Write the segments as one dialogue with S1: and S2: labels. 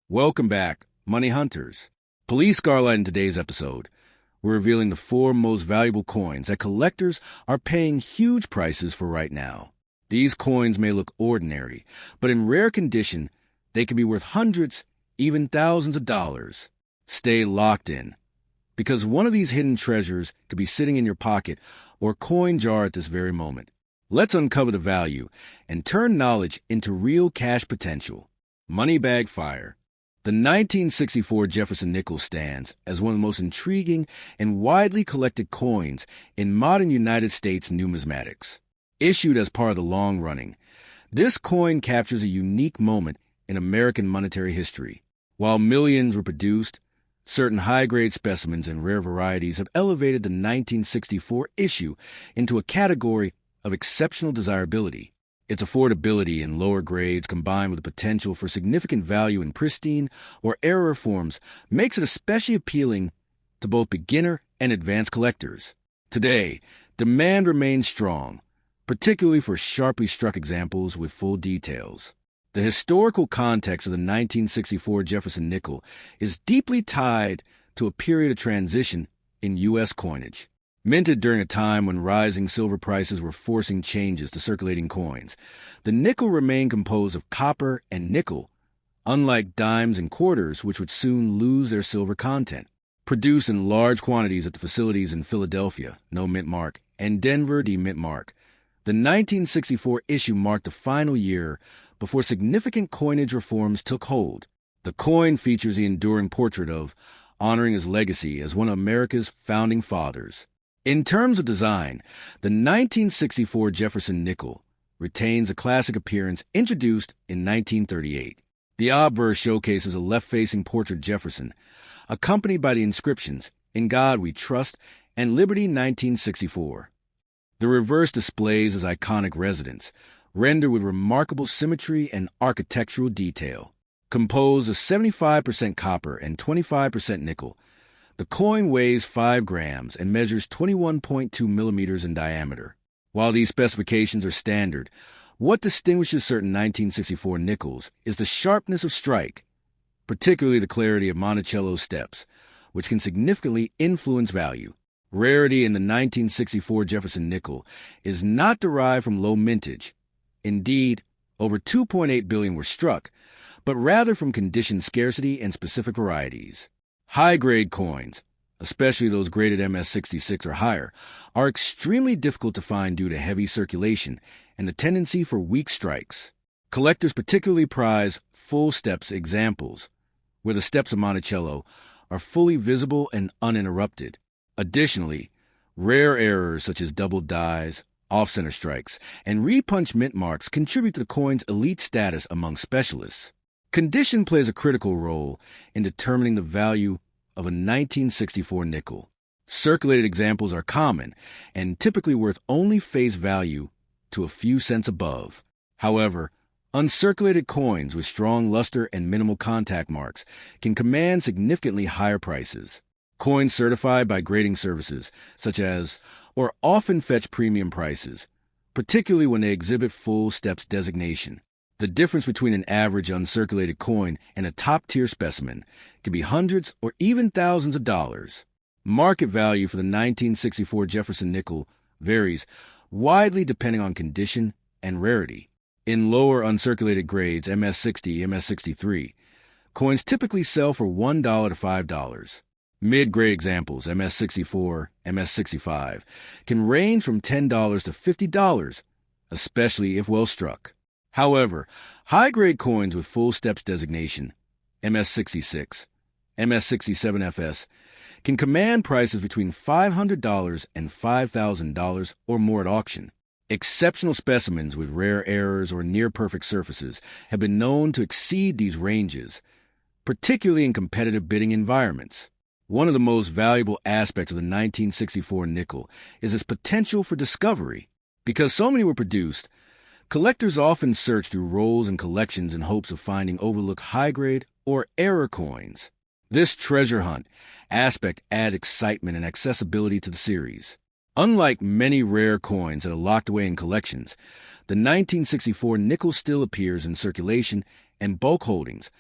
S1: Welcome back, Money Hunters. Police Scarlet in today's episode. We're revealing the 4 most valuable coins that collectors are paying huge prices for right now. These coins may look ordinary, but in rare condition, they can be worth hundreds, even thousands of dollars. Stay locked in, because one of these hidden treasures could be sitting in your pocket or coin jar at this very moment. Let's uncover the value and turn knowledge into real cash potential. Moneybag Fire. The 1964 Jefferson Nickel stands as one of the most intriguing and widely collected coins in modern United States numismatics. Issued as part of the long running, this coin captures a unique moment in American monetary history. While millions were produced, certain high-grade specimens and rare varieties have elevated the 1964 issue into a category of exceptional desirability. Its affordability in lower grades combined with the potential for significant value in pristine or error forms makes it especially appealing to both beginner and advanced collectors. Today, demand remains strong, particularly for sharply struck examples with full details. The historical context of the 1964 Jefferson Nickel is deeply tied to a period of transition in U.S. coinage. Minted during a time when rising silver prices were forcing changes to circulating coins, the nickel remained composed of copper and nickel, unlike dimes and quarters, which would soon lose their silver content. Produced in large quantities at the facilities in Philadelphia, no mint mark, and Denver, the mint mark, the 1964 issue marked the final year before significant coinage reforms took hold. The coin features the enduring portrait of honoring his legacy as one of America's founding fathers. In terms of design, the 1964 Jefferson Nickel retains a classic appearance introduced in 1938. The obverse showcases a left-facing portrait of Jefferson, accompanied by the inscriptions, "In God We Trust" and "Liberty 1964." The reverse displays his iconic residence, rendered with remarkable symmetry and architectural detail. Composed of 75% copper and 25% nickel, the coin weighs 5 grams and measures 21.2 millimeters in diameter. While these specifications are standard, what distinguishes certain 1964 nickels is the sharpness of strike, particularly the clarity of Monticello steps, which can significantly influence value. Rarity in the 1964 Jefferson Nickel is not derived from low mintage. Indeed, over 2.8 billion were struck, but rather from conditioned scarcity and specific varieties. High-grade coins, especially those graded MS-66 or higher, are extremely difficult to find due to heavy circulation and the tendency for weak strikes. Collectors particularly prize full steps examples, where the steps of Monticello are fully visible and uninterrupted. Additionally, rare errors such as double dies, off-center strikes, and repunch mint marks contribute to the coin's elite status among specialists. Condition plays a critical role in determining the value of a 1964 nickel. Circulated examples are common and typically worth only face value to a few cents above. However, uncirculated coins with strong luster and minimal contact marks can command significantly higher prices. Coins certified by grading services, such as, or often fetch premium prices, particularly when they exhibit full steps designation. The difference between an average uncirculated coin and a top-tier specimen can be hundreds or even thousands of dollars. Market value for the 1964 Jefferson Nickel varies widely depending on condition and rarity. In lower uncirculated grades, MS-60, MS-63, coins typically sell for $1 to $5. Mid-grade examples, MS-64, MS-65, can range from $10 to $50, especially if well struck. However, high-grade coins with full steps designation, MS-66, MS-67FS, can command prices between $500 and $5,000 or more at auction. Exceptional specimens with rare errors or near-perfect surfaces have been known to exceed these ranges, particularly in competitive bidding environments. One of the most valuable aspects of the 1964 nickel is its potential for discovery. Because so many were produced, collectors often search through rolls and collections in hopes of finding overlooked high-grade or error coins. This treasure hunt aspect adds excitement and accessibility to the series. Unlike many rare coins that are locked away in collections, the 1964 nickel still appears in circulation and bulk holdings,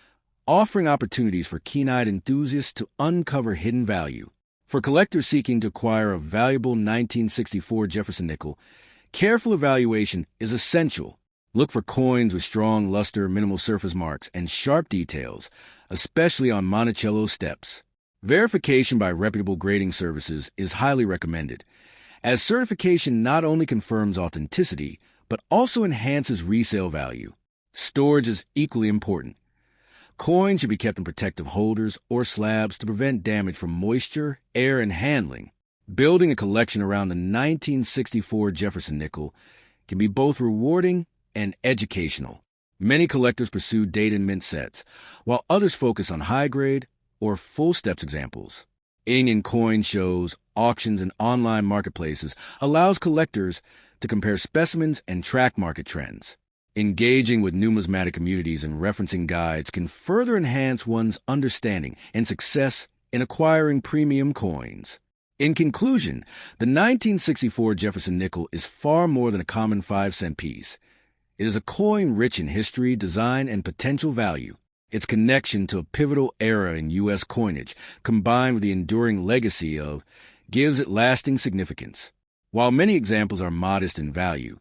S1: offering opportunities for keen-eyed enthusiasts to uncover hidden value. For collectors seeking to acquire a valuable 1964 Jefferson nickel, careful evaluation is essential. Look for coins with strong luster, minimal surface marks, and sharp details, especially on Monticello steps. Verification by reputable grading services is highly recommended, as certification not only confirms authenticity, but also enhances resale value. Storage is equally important. Coins should be kept in protective holders or slabs to prevent damage from moisture, air, and handling. Building a collection around the 1964 Jefferson nickel can be both rewarding and educational. Many collectors pursue date and mint sets, while others focus on high-grade or full steps examples. In coin shows, auctions, and online marketplaces allows collectors to compare specimens and track market trends. Engaging with numismatic communities and referencing guides can further enhance one's understanding and success in acquiring premium coins. In conclusion, the 1964 Jefferson nickel is far more than a common 5-cent piece. It is a coin rich in history, design, and potential value. Its connection to a pivotal era in U.S. coinage, combined with the enduring legacy of, gives it lasting significance. While many examples are modest in value,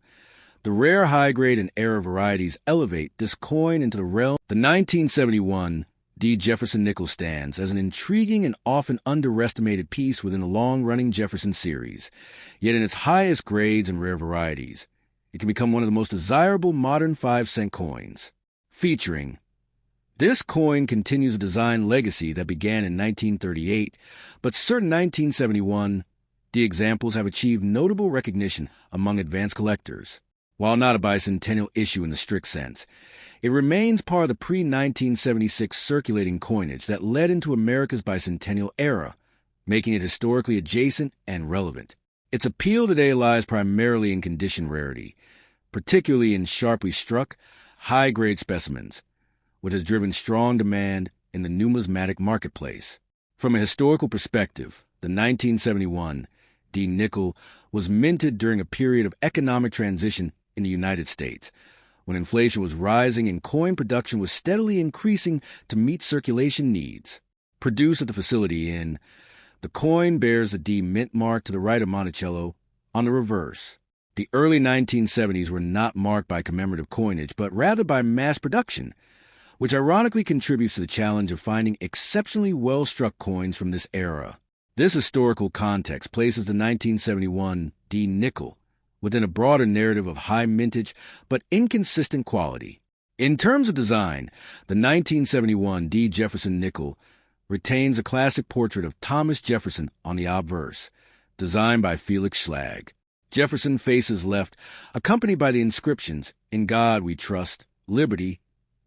S1: the rare high-grade and era varieties elevate this coin into the realm. The 1971 D. Jefferson Nickel stands as an intriguing and often underestimated piece within the long-running Jefferson series. Yet in its highest grades and rare varieties, it can become one of the most desirable modern 5-cent coins. Featuring, this coin continues a design legacy that began in 1938, but certain 1971 D examples have achieved notable recognition among advanced collectors. While not a bicentennial issue in the strict sense, it remains part of the pre-1976 circulating coinage that led into America's bicentennial era, making it historically adjacent and relevant. Its appeal today lies primarily in condition rarity, particularly in sharply struck, high-grade specimens, which has driven strong demand in the numismatic marketplace. From a historical perspective, the 1971 D. nickel was minted during a period of economic transition in the United States, when inflation was rising and coin production was steadily increasing to meet circulation needs. Produced at the facility in, the coin bears the D mint mark to the right of Monticello on the reverse. The early 1970s were not marked by commemorative coinage, but rather by mass production, which ironically contributes to the challenge of finding exceptionally well-struck coins from this era. This historical context places the 1971 D. nickel within a broader narrative of high mintage but inconsistent quality. In terms of design, the 1971 D. Jefferson Nickel retains a classic portrait of Thomas Jefferson on the obverse, designed by Felix Schlag. Jefferson faces left, accompanied by the inscriptions, "In God We Trust, Liberty,"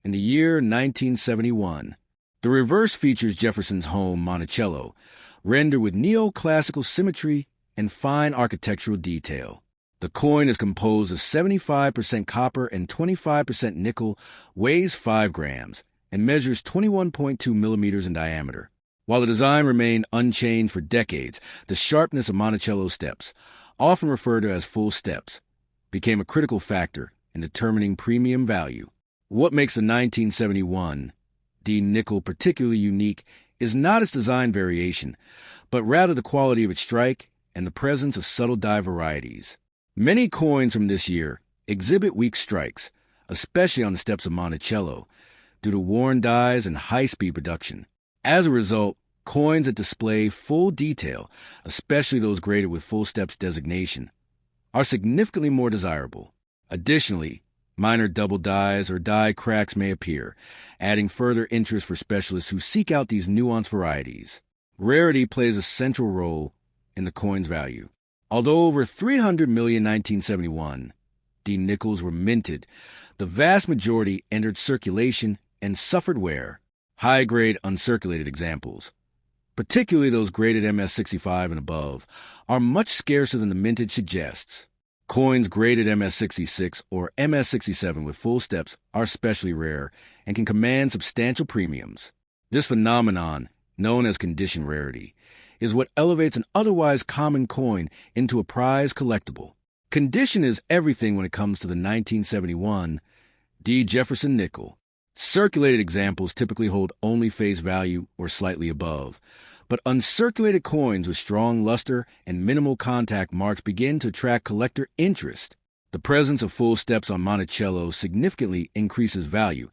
S1: in the year 1971. The reverse features Jefferson's home, Monticello, rendered with neoclassical symmetry and fine architectural detail. The coin is composed of 75% copper and 25% nickel, weighs 5 grams, and measures 21.2 millimeters in diameter. While the design remained unchanged for decades, the sharpness of Monticello steps, often referred to as full steps, became a critical factor in determining premium value. What makes the 1971 D. nickel particularly unique is not its design variation, but rather the quality of its strike and the presence of subtle die varieties. Many coins from this year exhibit weak strikes, especially on the steps of Monticello, due to worn dies and high-speed production. As a result, coins that display full detail, especially those graded with full steps designation, are significantly more desirable. Additionally, minor double dies or die cracks may appear, adding further interest for specialists who seek out these nuanced varieties. Rarity plays a central role in the coin's value. Although over 300 million 1971 D. nickels were minted, the vast majority entered circulation and suffered wear. High-grade uncirculated examples, particularly those graded MS-65 and above, are much scarcer than the mintage suggests. Coins graded MS-66 or MS-67 with full steps are especially rare and can command substantial premiums. This phenomenon, known as condition rarity, is what elevates an otherwise common coin into a prized collectible. Condition is everything when it comes to the 1971 D. Jefferson Nickel. Circulated examples typically hold only face value or slightly above, but uncirculated coins with strong luster and minimal contact marks begin to attract collector interest. The presence of full steps on Monticello significantly increases value,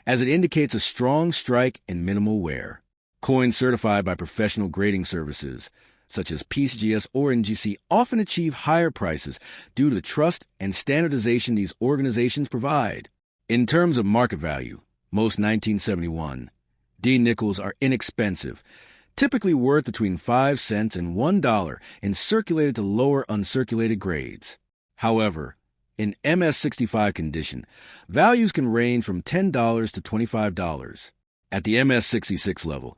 S1: as it indicates a strong strike and minimal wear. Coins certified by professional grading services, such as PCGS or NGC, often achieve higher prices due to the trust and standardization these organizations provide. In terms of market value, most 1971 D nickels are inexpensive, typically worth between 5 cents and $1 and circulated to lower uncirculated grades. However, in MS65 condition, values can range from $10 to $25. At the MS66 level,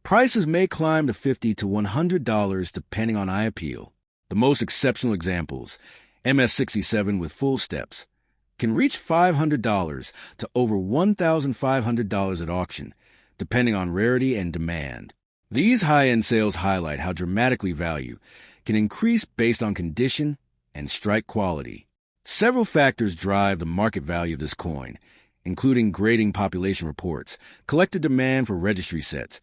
S1: prices may climb to $50 to $100 depending on eye appeal. The most exceptional examples, MS67 with full steps, can reach $500 to over $1,500 at auction, depending on rarity and demand. These high-end sales highlight how dramatically value can increase based on condition and strike quality. Several factors drive the market value of this coin, including grading population reports, collector demand for registry sets,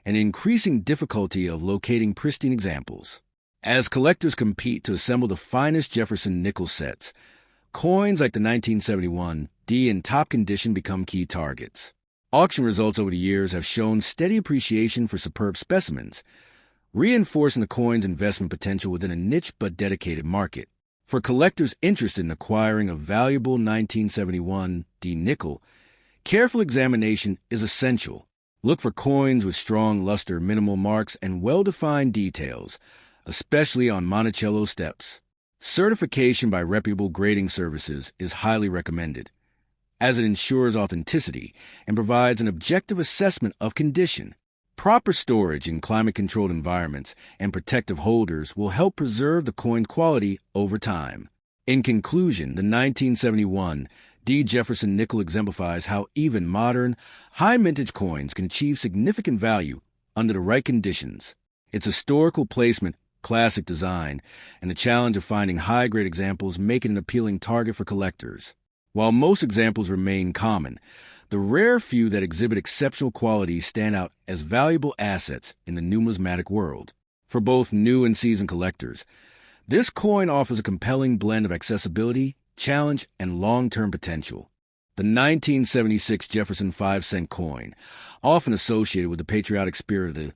S1: and increasing difficulty of locating pristine examples. As collectors compete to assemble the finest Jefferson Nickel sets, coins like the 1971 D in top condition become key targets. Auction results over the years have shown steady appreciation for superb specimens, reinforcing the coin's investment potential within a niche but dedicated market. For collectors interested in acquiring a valuable 1971 D nickel, careful examination is essential. Look for coins with strong luster, minimal marks, and well-defined details, especially on Monticello steps. Certification by reputable grading services is highly recommended, as it ensures authenticity and provides an objective assessment of condition. Proper storage in climate-controlled environments and protective holders will help preserve the coin's quality over time. In conclusion, the 1971 D. Jefferson Nickel exemplifies how even modern, high-mintage coins can achieve significant value under the right conditions. Its historical placement, classic design, and the challenge of finding high-grade examples make it an appealing target for collectors. While most examples remain common, the rare few that exhibit exceptional quality stand out as valuable assets in the numismatic world. For both new and seasoned collectors, this coin offers a compelling blend of accessibility, challenge, and long-term potential. The 1976 Jefferson 5-cent coin, often associated with the patriotic spirit of the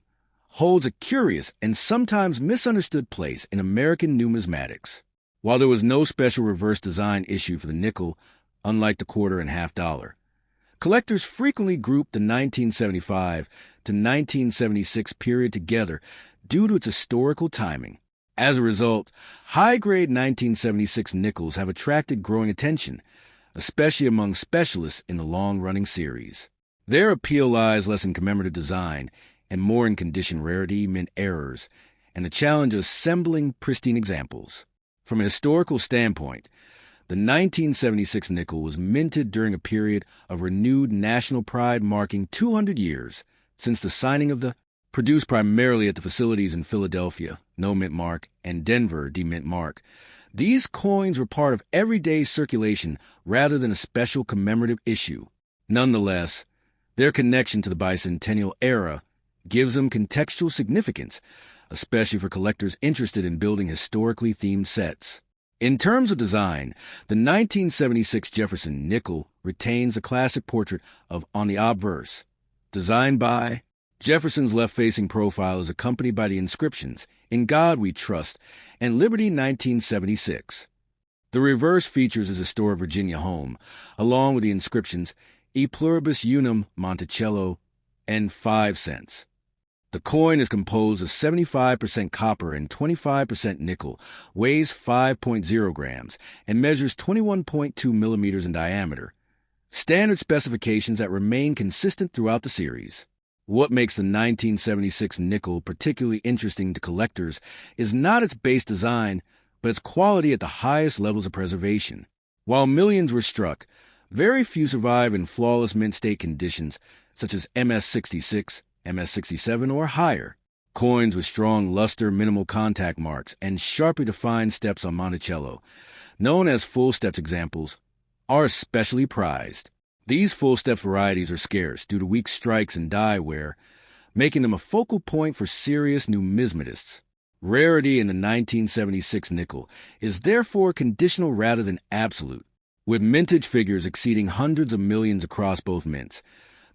S1: holds a curious and sometimes misunderstood place in American numismatics. While there was no special reverse design issue for the nickel, unlike the quarter and half dollar, collectors frequently group the 1975 to 1976 period together due to its historical timing. As a result, high-grade 1976 nickels have attracted growing attention, especially among specialists in the long-running series. Their appeal lies less in commemorative design and more in condition rarity, mint errors, and the challenge of assembling pristine examples. From a historical standpoint, the 1976 nickel was minted during a period of renewed national pride marking 200 years since the signing of the produced primarily at the facilities in Philadelphia, no mint mark, and Denver, D-mint mark. These coins were part of everyday circulation rather than a special commemorative issue. Nonetheless, their connection to the bicentennial era gives them contextual significance, especially for collectors interested in building historically themed sets. In terms of design, the 1976 Jefferson Nickel retains a classic portrait of on the obverse, designed by Jefferson's left-facing profile is accompanied by the inscriptions, "In God We Trust," and "Liberty 1976." The reverse features his historic Virginia home, along with the inscriptions, "E Pluribus Unum Monticello," and 5 cents. The coin is composed of 75% copper and 25% nickel, weighs 5.0 grams, and measures 21.2 millimeters in diameter. Standard specifications that remain consistent throughout the series. What makes the 1976 nickel particularly interesting to collectors is not its base design, but its quality at the highest levels of preservation. While millions were struck, very few survive in flawless mint state conditions, such as MS66, MS67, or higher. Coins with strong luster, minimal contact marks, and sharply defined steps on Monticello, known as full steps examples, are especially prized. These full-step varieties are scarce due to weak strikes and die wear, making them a focal point for serious numismatists. Rarity in the 1976 nickel is therefore conditional rather than absolute. With mintage figures exceeding hundreds of millions across both mints,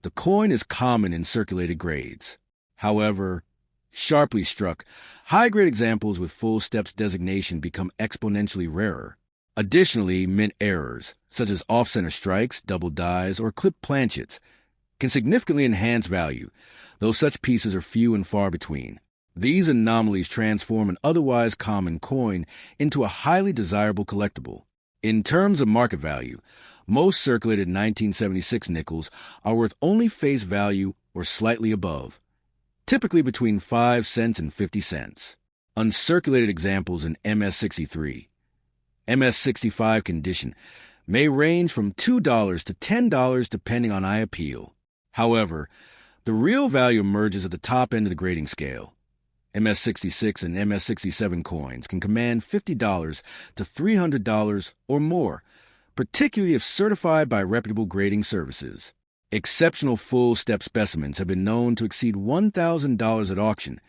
S1: the coin is common in circulated grades. However, sharply struck, high-grade examples with full steps designation become exponentially rarer. Additionally, mint errors, such as off-center strikes, double dies, or clipped planchets, can significantly enhance value, though such pieces are few and far between. These anomalies transform an otherwise common coin into a highly desirable collectible. In terms of market value, most circulated 1976 nickels are worth only face value or slightly above, typically between 5 cents and 50 cents. Uncirculated examples in MS63, MS65 condition may range from $2 to $10 depending on eye appeal. However, the real value emerges at the top end of the grading scale. MS66 and MS67 coins can command $50 to $300 or more, particularly if certified by reputable grading services. Exceptional full-step specimens have been known to exceed $1,000 at auction,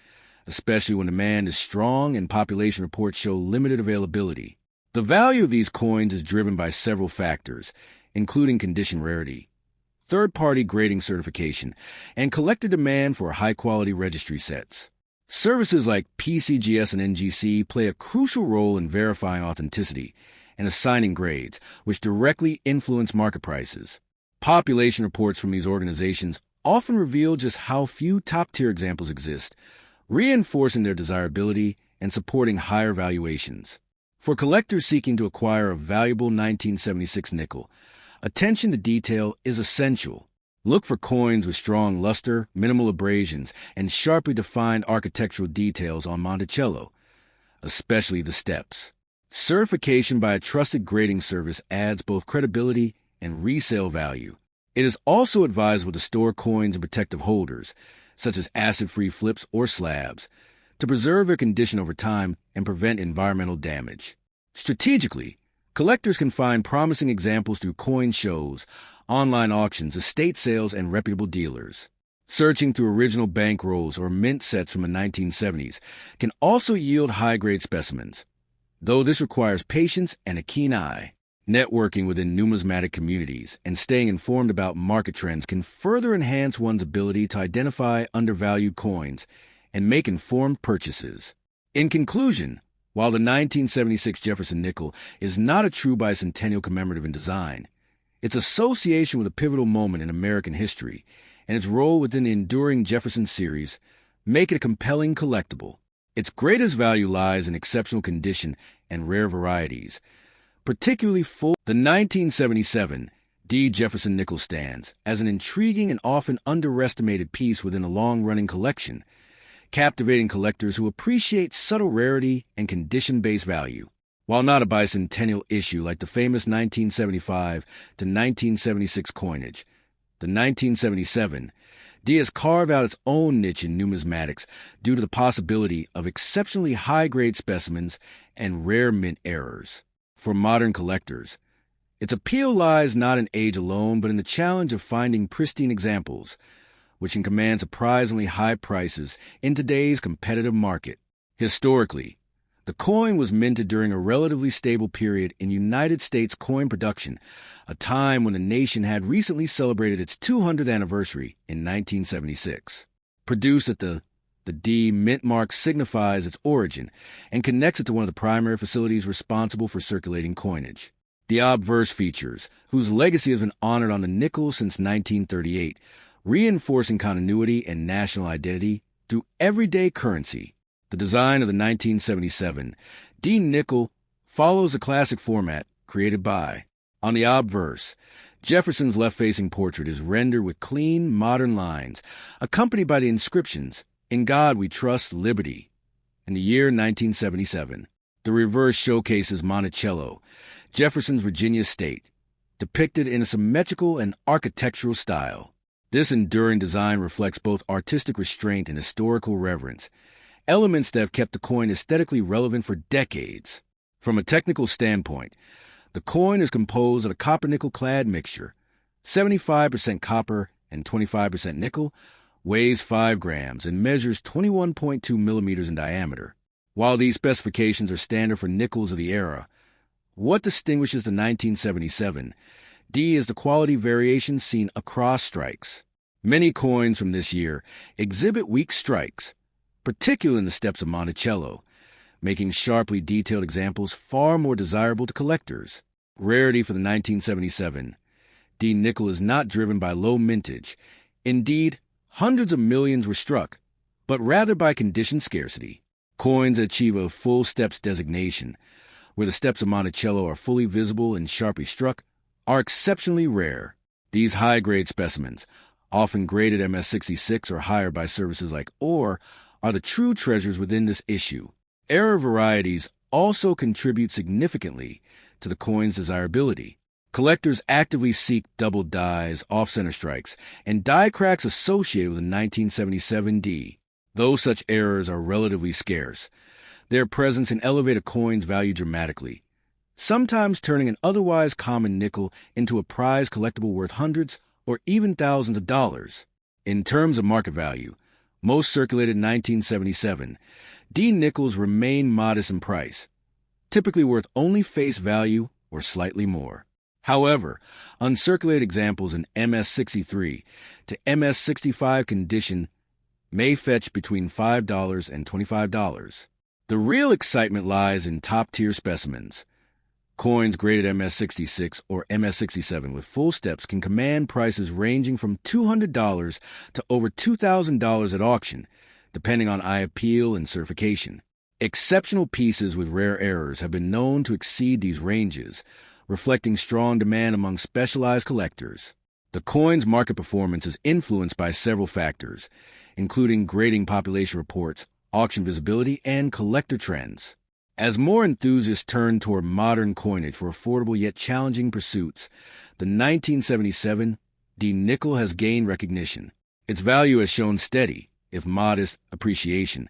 S1: especially when demand is strong and population reports show limited availability. The value of these coins is driven by several factors, including condition rarity, third-party grading certification, and collector demand for high-quality registry sets. Services like PCGS and NGC play a crucial role in verifying authenticity and assigning grades, which directly influence market prices. Population reports from these organizations often reveal just how few top-tier examples exist, reinforcing their desirability and supporting higher valuations. For collectors seeking to acquire a valuable 1976 nickel, attention to detail is essential. Look for coins with strong luster, minimal abrasions, and sharply defined architectural details on Monticello, especially the steps. Certification by a trusted grading service adds both credibility and resale value. It is also advisable to store coins in protective holders, such as acid-free flips or slabs, to preserve their condition over time and prevent environmental damage. Strategically, collectors can find promising examples through coin shows, online auctions, estate sales, and reputable dealers. Searching through original bankrolls or mint sets from the 1970s can also yield high-grade specimens, though this requires patience and a keen eye. Networking within numismatic communities and staying informed about market trends can further enhance one's ability to identify undervalued coins and make informed purchases. In conclusion, while the 1976 Jefferson Nickel is not a true bicentennial commemorative in design, its association with a pivotal moment in American history and its role within the enduring Jefferson series make it a compelling collectible. Its greatest value lies in exceptional condition and rare varieties, particularly full. The 1977 D. Jefferson Nickel stands as an intriguing and often underestimated piece within a long-running collection, captivating collectors who appreciate subtle rarity and condition-based value. While not a bicentennial issue like the famous 1975 to 1976 coinage, the 1977 D has carved out its own niche in numismatics due to the possibility of exceptionally high-grade specimens and rare mint errors. For modern collectors, its appeal lies not in age alone, but in the challenge of finding pristine examples, which can command surprisingly high prices in today's competitive market. Historically, the coin was minted during a relatively stable period in United States coin production, a time when the nation had recently celebrated its 200th anniversary in 1976. Produced at the D mint mark signifies its origin and connects it to one of the primary facilities responsible for circulating coinage. The obverse features, whose legacy has been honored on the nickel since 1938, reinforcing continuity and national identity through everyday currency. The design of the 1977 D nickel follows a classic format created by. On the obverse, Jefferson's left-facing portrait is rendered with clean, modern lines, accompanied by the inscriptions, "In God We Trust, Liberty," in the year 1977. The reverse showcases Monticello, Jefferson's Virginia state, depicted in a symmetrical and architectural style. This enduring design reflects both artistic restraint and historical reverence, elements that have kept the coin aesthetically relevant for decades. From a technical standpoint, the coin is composed of a copper-nickel clad mixture, 75% copper and 25% nickel, weighs 5 grams, and measures 21.2 millimeters in diameter. While these specifications are standard for nickels of the era, what distinguishes the 1977 D is the quality variation seen across strikes. Many coins from this year exhibit weak strikes, particularly in the steps of Monticello, making sharply detailed examples far more desirable to collectors. Rarity for the 1977 D nickel is not driven by low mintage. Indeed, hundreds of millions were struck, but rather by condition scarcity. Coins that achieve a full steps designation, where the steps of Monticello are fully visible and sharply struck, are exceptionally rare. These high-grade specimens, often graded MS66 or higher by services like OR, are the true treasures within this issue. Error varieties also contribute significantly to the coin's desirability. Collectors actively seek double dies, off-center strikes, and die cracks associated with the 1977 D. Though such errors are relatively scarce, their presence can elevate a coin's value dramatically, sometimes turning an otherwise common nickel into a prized collectible worth hundreds or even thousands of dollars. In terms of market value, most circulated 1977 D nickels remain modest in price, typically worth only face value or slightly more. However, uncirculated examples in MS63 to MS65 condition may fetch between $5 and $25. The real excitement lies in top-tier specimens. Coins graded MS66 or MS67 with full steps can command prices ranging from $200 to over $2,000 at auction, depending on eye appeal and certification. Exceptional pieces with rare errors have been known to exceed these ranges, reflecting strong demand among specialized collectors. The coin's market performance is influenced by several factors, including grading population reports, auction visibility, and collector trends. As more enthusiasts turn toward modern coinage for affordable yet challenging pursuits, the 1977 D nickel has gained recognition. Its value has shown steady, if modest, appreciation,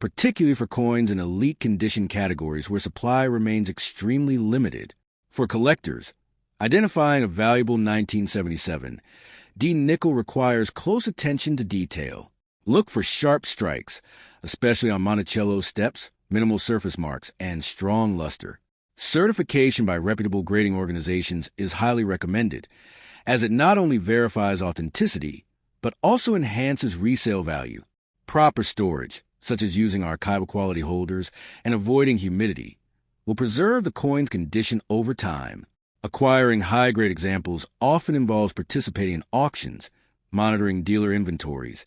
S1: particularly for coins in elite condition categories where supply remains extremely limited. For collectors, identifying a valuable 1977 D nickel requires close attention to detail. Look for sharp strikes, especially on Monticello steps, minimal surface marks, and strong luster. Certification by reputable grading organizations is highly recommended, as it not only verifies authenticity, but also enhances resale value. Proper storage, such as using archival quality holders and avoiding humidity, will preserve the coin's condition over time. Acquiring high-grade examples often involves participating in auctions, monitoring dealer inventories,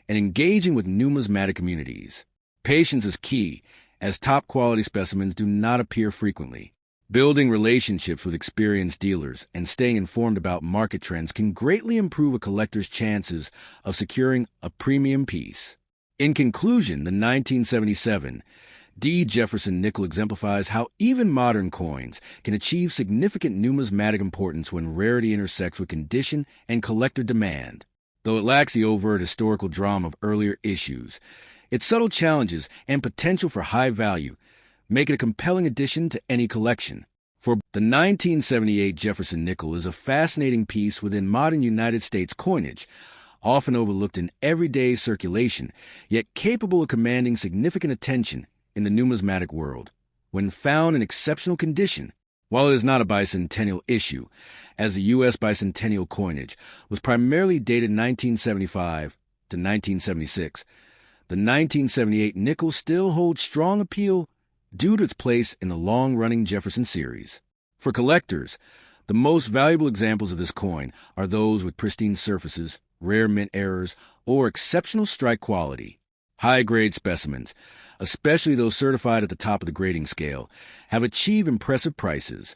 S1: and engaging with numismatic communities. Patience is key, as top-quality specimens do not appear frequently. Building relationships with experienced dealers and staying informed about market trends can greatly improve a collector's chances of securing a premium piece. In conclusion, the 1977 D. Jefferson Nickel exemplifies how even modern coins can achieve significant numismatic importance when rarity intersects with condition and collector demand. Though it lacks the overt historical drama of earlier issues, its subtle challenges and potential for high value make it a compelling addition to any collection. For the 1978 Jefferson Nickel is a fascinating piece within modern United States coinage, often overlooked in everyday circulation, yet capable of commanding significant attention in the numismatic world. When found in exceptional condition, while it is not a bicentennial issue, as the U.S. bicentennial coinage was primarily dated 1975 to 1976, the 1978 nickel still holds strong appeal due to its place in the long-running Jefferson series. For collectors, the most valuable examples of this coin are those with pristine surfaces, rare mint errors, or exceptional strike quality. High-grade specimens, especially those certified at the top of the grading scale, have achieved impressive prices,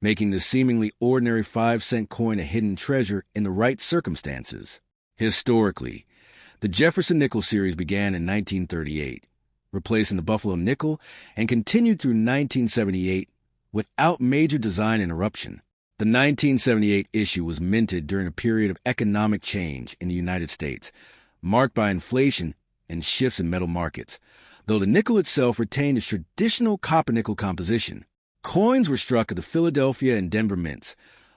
S1: making the seemingly ordinary 5-cent coin a hidden treasure in the right circumstances. Historically, the Jefferson Nickel series began in 1938, replacing the Buffalo Nickel, and continued through 1978 without major design interruption. The 1978 issue was minted during a period of economic change in the United States, marked by inflation and shifts in metal markets, though the nickel itself retained its traditional copper-nickel composition. Coins were struck at the Philadelphia and Denver mints,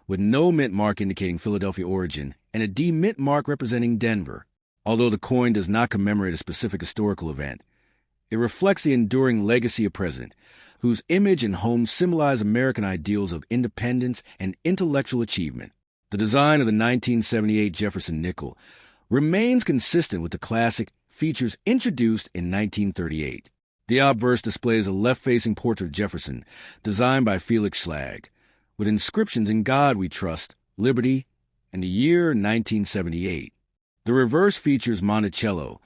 S1: with no mint mark indicating Philadelphia origin and a D mint mark representing Denver. Although the coin does not commemorate a specific historical event, it reflects the enduring legacy of President, whose image and home symbolize American ideals of independence and intellectual achievement. The design of the 1978 Jefferson Nickel remains consistent with the classic features introduced in 1938. The obverse displays a left-facing portrait of Jefferson, designed by Felix Schlag, with inscriptions "In God We Trust," "Liberty," and the year 1978. The reverse features Monticello,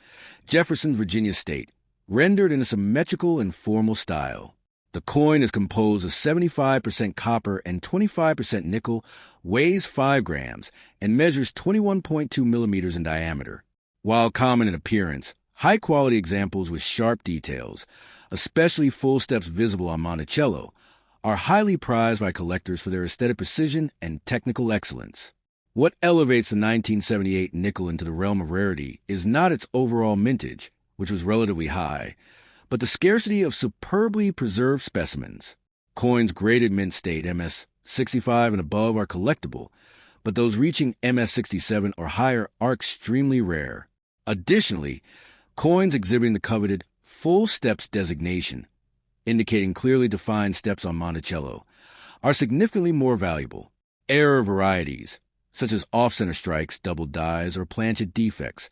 S1: Jefferson's Virginia state, rendered in a symmetrical and formal style. The coin is composed of 75% copper and 25% nickel, weighs 5 grams, and measures 21.2 millimeters in diameter. While common in appearance, high-quality examples with sharp details, especially full steps visible on Monticello, are highly prized by collectors for their aesthetic precision and technical excellence. What elevates the 1978 nickel into the realm of rarity is not its overall mintage, which was relatively high, but the scarcity of superbly preserved specimens. Coins graded mint state MS-65 and above are collectible, but those reaching MS-67 or higher are extremely rare. Additionally, coins exhibiting the coveted full steps designation, indicating clearly defined steps on Monticello, are significantly more valuable. Error varieties, such as off-center strikes, double dies, or planchet defects,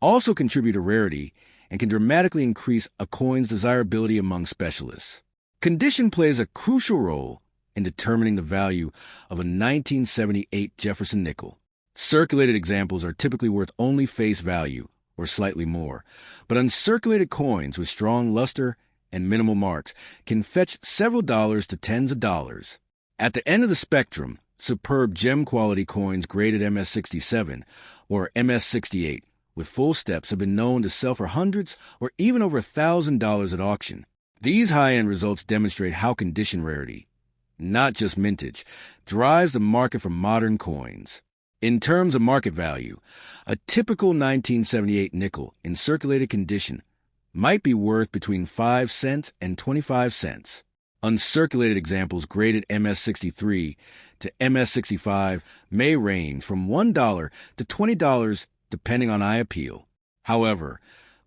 S1: also contribute to rarity and can dramatically increase a coin's desirability among specialists. Condition plays a crucial role in determining the value of a 1978 Jefferson nickel. Circulated examples are typically worth only face value, or slightly more, but uncirculated coins with strong luster and minimal marks can fetch several dollars to tens of dollars. At the end of the spectrum, superb gem-quality coins graded MS-67 or MS-68 with full steps have been known to sell for hundreds or even over $1,000 at auction. These high-end results demonstrate how condition rarity, not just mintage, drives the market for modern coins. In terms of market value, a typical 1978 nickel in circulated condition might be worth between 5 cents and 25 cents. Uncirculated examples graded MS-63 to MS-65 may range from $1 to $20 depending on eye appeal. However,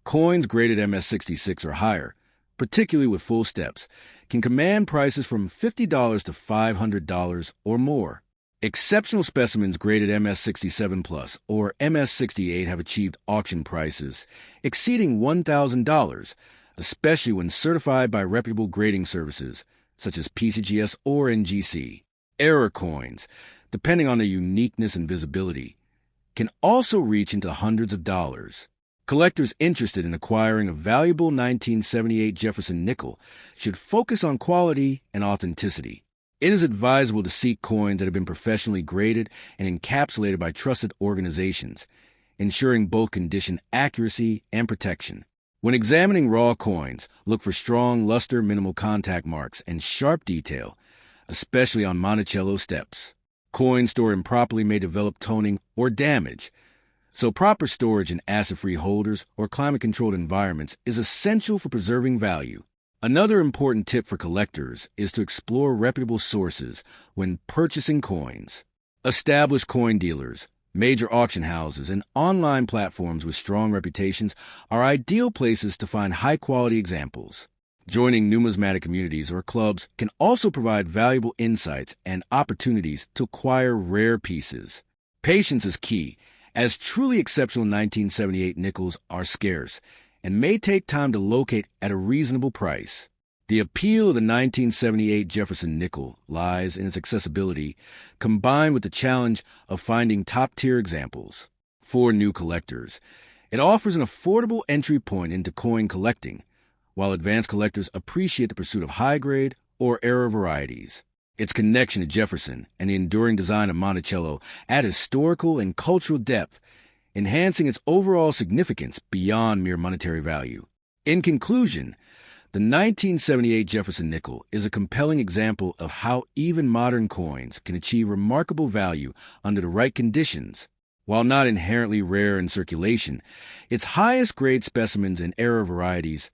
S1: coins graded MS-66 or higher, particularly with full steps, can command prices from $50 to $500 or more. Exceptional specimens graded MS-67 plus or MS-68 have achieved auction prices exceeding $1,000, especially when certified by reputable grading services such as PCGS or NGC. Error coins, depending on their uniqueness and visibility, can also reach into hundreds of dollars. Collectors interested in acquiring a valuable 1978 Jefferson nickel should focus on quality and authenticity. It is advisable to seek coins that have been professionally graded and encapsulated by trusted organizations, ensuring both condition accuracy and protection. When examining raw coins, look for strong luster, minimal contact marks, and sharp detail, especially on Monticello steps. Coins stored improperly may develop toning or damage, so proper storage in acid-free holders or climate-controlled environments is essential for preserving value. Another important tip for collectors is to explore reputable sources when purchasing coins. Established coin dealers, major auction houses, and online platforms with strong reputations are ideal places to find high-quality examples. Joining numismatic communities or clubs can also provide valuable insights and opportunities to acquire rare pieces. Patience is key, as truly exceptional 1978 nickels are scarce and may take time to locate at a reasonable price. The appeal of the 1978 Jefferson nickel lies in its accessibility, combined with the challenge of finding top-tier examples. For new collectors, it offers an affordable entry point into coin collecting, while advanced collectors appreciate the pursuit of high-grade or error varieties. Its connection to Jefferson and the enduring design of Monticello add historical and cultural depth, enhancing its overall significance beyond mere monetary value. In conclusion, the 1978 Jefferson nickel is a compelling example of how even modern coins can achieve remarkable value under the right conditions. While not inherently rare in circulation, its highest grade specimens and error varieties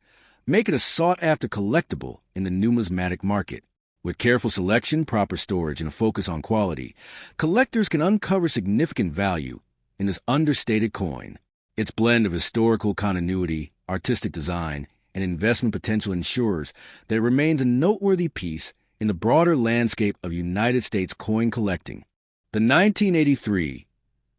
S1: make it a sought-after collectible in the numismatic market. With careful selection, proper storage, and a focus on quality, collectors can uncover significant value in this understated coin. Its blend of historical continuity, artistic design, and investment potential ensures that it remains a noteworthy piece in the broader landscape of United States coin collecting. The 1983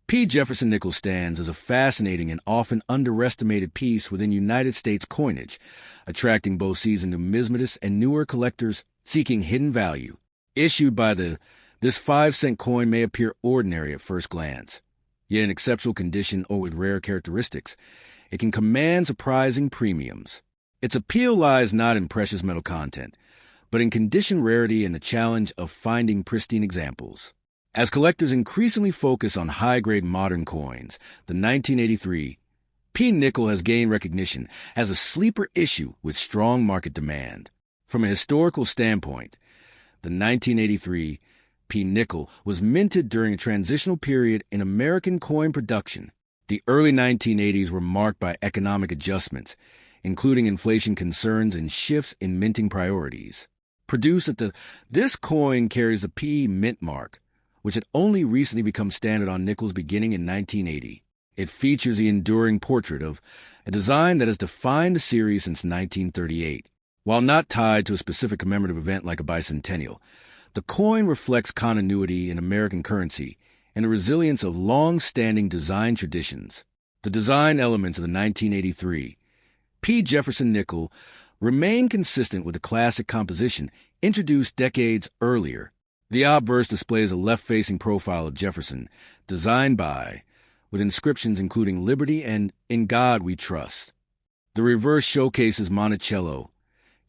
S1: P. Jefferson Nickel stands as a fascinating and often underestimated piece within United States coinage, attracting both seasoned numismatists and newer collectors seeking hidden value. Issued by this 5-cent coin may appear ordinary at first glance, yet in exceptional condition or with rare characteristics, it can command surprising premiums. Its appeal lies not in precious metal content, but in condition rarity and the challenge of finding pristine examples. As collectors increasingly focus on high-grade modern coins, the 1983 P. Nickel has gained recognition as a sleeper issue with strong market demand. From a historical standpoint, the 1983 P. Nickel was minted during a transitional period in American coin production. The early 1980s were marked by economic adjustments, including inflation concerns and shifts in minting priorities. Produced at this coin carries a P mint mark, which had only recently become standard on nickels beginning in 1980. It features the enduring portrait of a design that has defined the series since 1938. While not tied to a specific commemorative event like a bicentennial, the coin reflects continuity in American currency and the resilience of long-standing design traditions. The design elements of the 1983 P. Jefferson Nickel remain consistent with the classic composition introduced decades earlier. The obverse displays a left-facing profile of Jefferson, designed with inscriptions including Liberty and In God We Trust. The reverse showcases Monticello,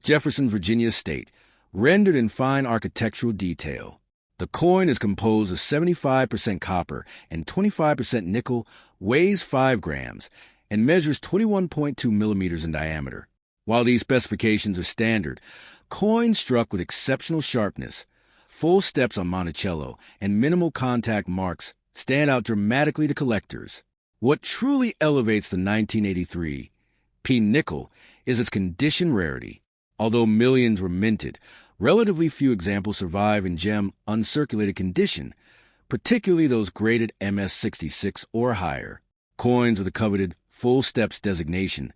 S1: Jefferson's Virginia estate, rendered in fine architectural detail. The coin is composed of 75% copper and 25% nickel, weighs 5 grams, and measures 21.2 millimeters in diameter. While these specifications are standard, coins struck with exceptional sharpness, full steps on Monticello, and minimal contact marks stand out dramatically to collectors. What truly elevates the 1983 P. Nickel is its condition rarity. Although millions were minted, relatively few examples survive in gem uncirculated condition, particularly those graded MS-66 or higher. Coins with the coveted full steps designation,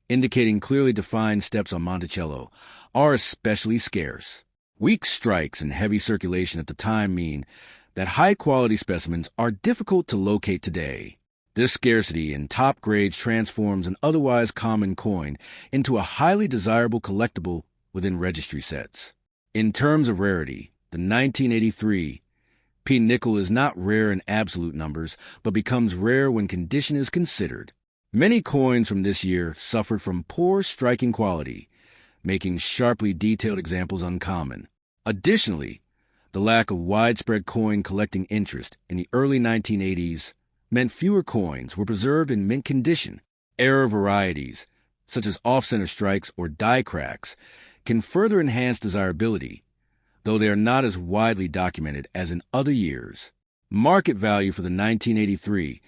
S1: indicating clearly defined steps on Monticello, are especially scarce. Weak strikes and heavy circulation at the time mean that high-quality specimens are difficult to locate today. This scarcity in top grades transforms an otherwise common coin into a highly desirable collectible within registry sets. In terms of rarity, the 1983 P. Nickel is not rare in absolute numbers, but becomes rare when condition is considered. Many coins from this year suffered from poor striking quality, making sharply detailed examples uncommon. Additionally, the lack of widespread coin collecting interest in the early 1980s meant fewer coins were preserved in mint condition. Error varieties, such as off-center strikes or die cracks, can further enhance desirability, though they are not as widely documented as in other years. Market value for the 1983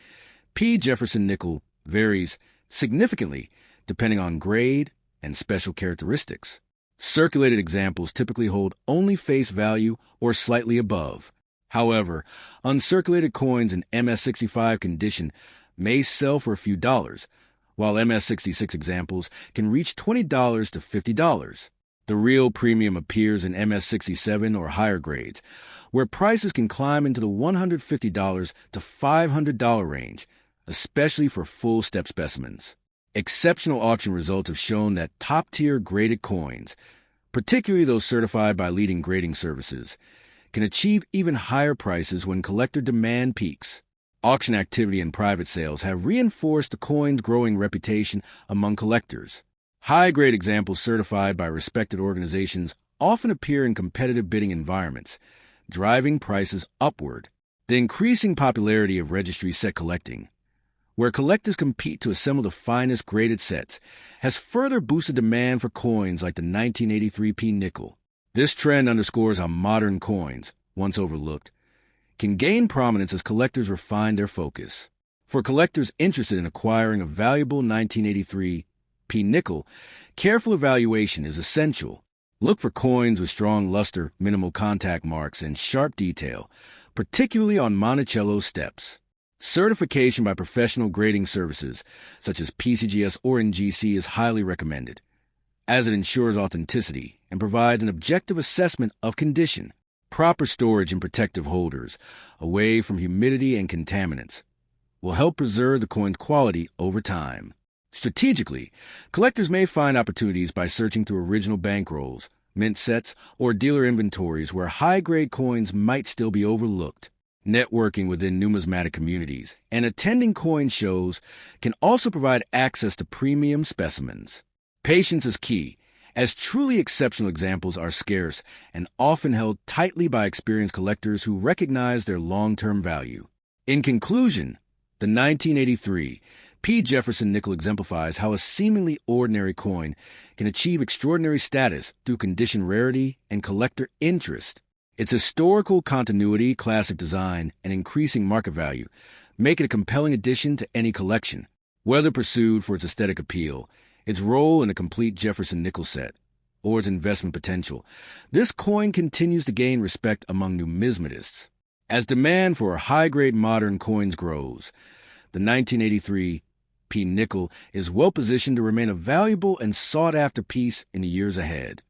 S1: P. Jefferson Nickel varies significantly depending on grade and special characteristics. Circulated examples typically hold only face value or slightly above. However, uncirculated coins in MS-65 condition may sell for a few dollars, while MS-66 examples can reach $20 to $50. The real premium appears in MS-67 or higher grades, where prices can climb into the $150 to $500 range, especially for full-step specimens. Exceptional auction results have shown that top-tier graded coins, particularly those certified by leading grading services, can achieve even higher prices when collector demand peaks. Auction activity and private sales have reinforced the coin's growing reputation among collectors. High-grade examples certified by respected organizations often appear in competitive bidding environments, driving prices upward. The increasing popularity of registry set collecting, where collectors compete to assemble the finest graded sets, has further boosted demand for coins like the 1983 P. Nickel. This trend underscores how modern coins, once overlooked, can gain prominence as collectors refine their focus. For collectors interested in acquiring a valuable 1983 P. Nickel, careful evaluation is essential. Look for coins with strong luster, minimal contact marks, and sharp detail, particularly on Monticello steps. Certification by professional grading services, such as PCGS or NGC, is highly recommended, as it ensures authenticity and provides an objective assessment of condition. Proper storage in protective holders, away from humidity and contaminants, will help preserve the coin's quality over time. Strategically, collectors may find opportunities by searching through original bankrolls, mint sets, or dealer inventories where high-grade coins might still be overlooked. Networking within numismatic communities and attending coin shows can also provide access to premium specimens. Patience is key, as truly exceptional examples are scarce and often held tightly by experienced collectors who recognize their long-term value. In conclusion, the 1983 P. Jefferson Nickel exemplifies how a seemingly ordinary coin can achieve extraordinary status through condition rarity and collector interest. Its historical continuity, classic design, and increasing market value make it a compelling addition to any collection. Whether pursued for its aesthetic appeal, its role in a complete Jefferson Nickel set, or its investment potential, this coin continues to gain respect among numismatists. As demand for high-grade modern coins grows, the 1983 P. Nickel is well-positioned to remain a valuable and sought-after piece in the years ahead.